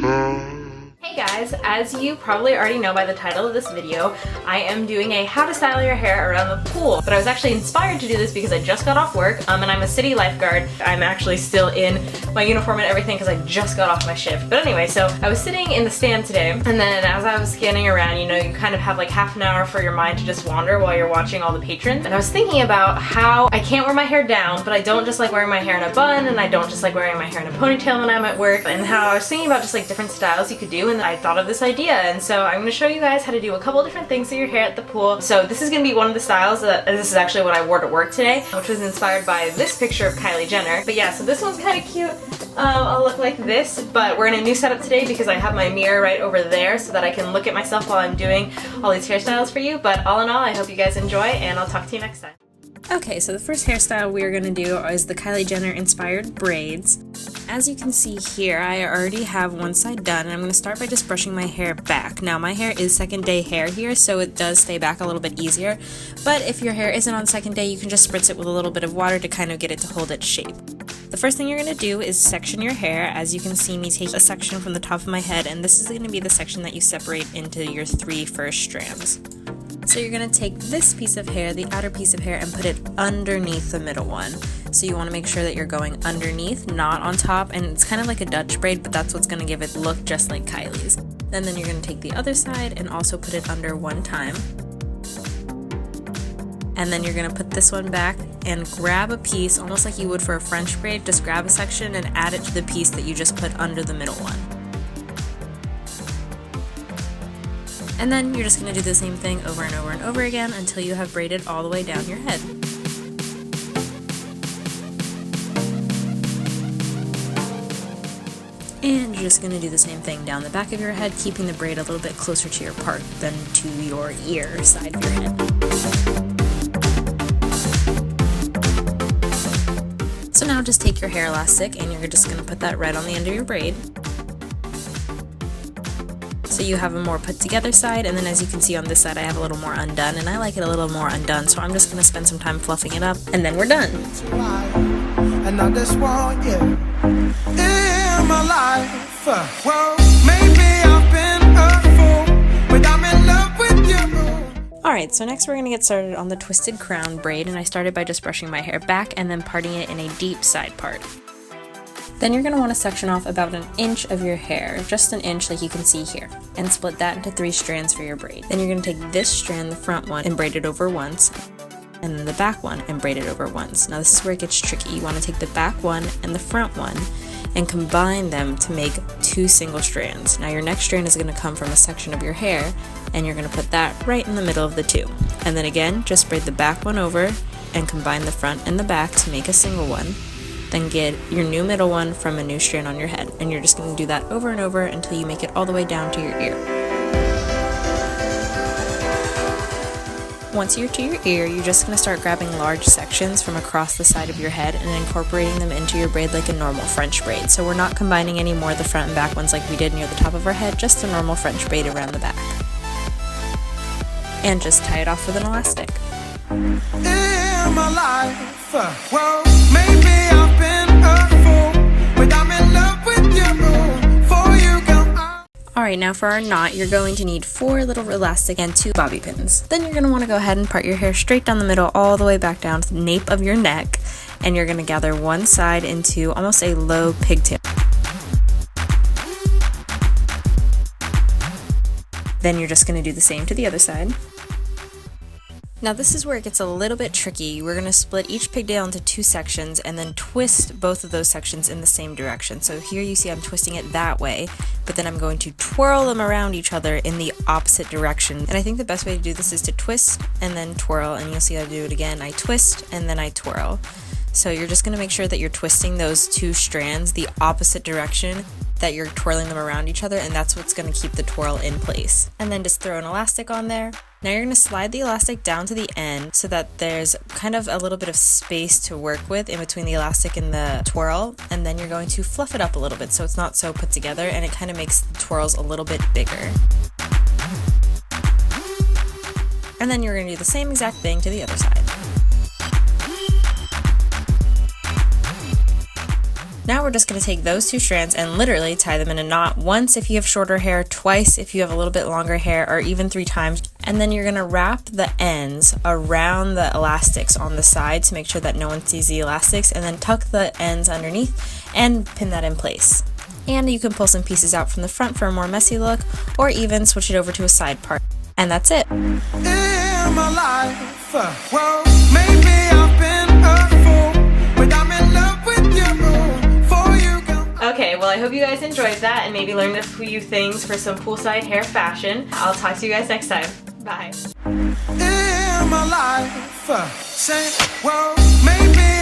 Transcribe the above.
Hey guys, as you probably already know by the title of this video, I am doing a how to style your hair around the pool. But I was actually inspired to do this because I just got off work and I'm a city lifeguard. I'm actually still in my uniform and everything because I just got off my shift. But anyway, so I was sitting in the stand today, and then as I was scanning around, you know, you kind of have like half an hour for your mind to just wander while you're watching all the patrons. And I was thinking about how I can't wear my hair down, but I don't just like wearing my hair in a bun, and I don't just like wearing my hair in a ponytail when I'm at work, and how I was thinking about just like different styles you could do, and I thought of this idea. And so I'm going to show you guys how to do a couple different things to your hair at the pool. So this is going to be one of the styles that, this is actually what I wore to work today, which was inspired by this picture of Kylie Jenner. But yeah, so this one's kind of cute. I'll look like this, but we're in a new setup today because I have my mirror right over there so that I can look at myself while I'm doing all these hairstyles for you. But all in all, I hope you guys enjoy, and I'll talk to you next time. Okay, so the first hairstyle we are going to do is the Kylie Jenner inspired braids. As you can see here, I already have one side done, and I'm going to start by just brushing my hair back. Now my hair is second day hair here, so it does stay back a little bit easier, but if your hair isn't on second day, you can just spritz it with a little bit of water to kind of get it to hold its shape. The first thing you're going to do is section your hair. As you can see me take a section from the top of my head, and this is going to be the section that you separate into your three first strands. So you're going to take this piece of hair, the outer piece of hair, and put it underneath the middle one. So you want to make sure that you're going underneath, not on top, and it's kind of like a Dutch braid, but that's what's going to give it look just like Kylie's. And then you're going to take the other side and also put it under one time. And then you're going to put this one back and grab a piece, almost like you would for a French braid, just grab a section and add it to the piece that you just put under the middle one. And then you're just going to do the same thing over and over and over again until you have braided all the way down your head. And you're just going to do the same thing down the back of your head, keeping the braid a little bit closer to your part than to your ear side of your head. So now just take your hair elastic and you're just going to put that right on the end of your braid. So you have a more put together side, and then as you can see on this side I have a little more undone, and I like it a little more undone, so I'm just going to spend some time fluffing it up, and then we're done. And I just want you in my life. Well, maybe I've been a fool, but I'm in love with you. Alright, so next we're going to get started on the twisted crown braid, and I started by just brushing my hair back and then parting it in a deep side part. Then you're going to want to section off about an inch of your hair, just an inch like you can see here, and split that into 3 strands for your braid. Then you're going to take this strand, the front one, and braid it over once, and then the back one and braid it over once. Now this is where it gets tricky. You want to take the back one and the front one and combine them to make 2 single strands. Now your next strand is going to come from a section of your hair, and you're going to put that right in the middle of the 2. And then again, just braid the back one over and combine the front and the back to make a single one. Then get your new middle one from a new strand on your head, and you're just going to do that over and over until you make it all the way down to your ear. Once you're to your ear, you're just going to start grabbing large sections from across the side of your head and incorporating them into your braid like a normal French braid. So we're not combining any more of the front and back ones like we did near the top of our head, just a normal French braid around the back. And just tie it off with an elastic. In my life, well, maybe I've been a fool, but I'm in love with you. For you go. Alright, now for our knot, you're going to need 4 little elastic and 2 bobby pins. Then you're going to want to go ahead and part your hair straight down the middle all the way back down to the nape of your neck, and you're going to gather one side into almost a low pigtail. Then you're just going to do the same to the other side. Now this is where it gets a little bit tricky. We're going to split each pigtail into 2 sections and then twist both of those sections in the same direction. So here you see I'm twisting it that way, but then I'm going to twirl them around each other in the opposite direction. And I think the best way to do this is to twist and then twirl, and you'll see I do it again. I twist and then I twirl. So you're just going to make sure that you're twisting those 2 strands the opposite direction, that you're twirling them around each other, and that's what's going to keep the twirl in place. And then just throw an elastic on there. Now you're going to slide the elastic down to the end so that there's kind of a little bit of space to work with in between the elastic and the twirl, and then you're going to fluff it up a little bit so it's not so put together, and it kind of makes the twirls a little bit bigger. And then you're going to do the same exact thing to the other side. Now we're just going to take those 2 strands and literally tie them in a knot, once if you have shorter hair, twice if you have a little bit longer hair, or even 3 times. And then you're going to wrap the ends around the elastics on the side to make sure that no one sees the elastics, and then tuck the ends underneath and pin that in place. And you can pull some pieces out from the front for a more messy look, or even switch it over to a side part. And that's it. In my life, well, maybe I've been a fool, but I'm in love with you. For you go. Okay, well I hope you guys enjoyed that and maybe learned a few things for some poolside hair fashion. I'll talk to you guys next time. Bye. In my life, say, well, maybe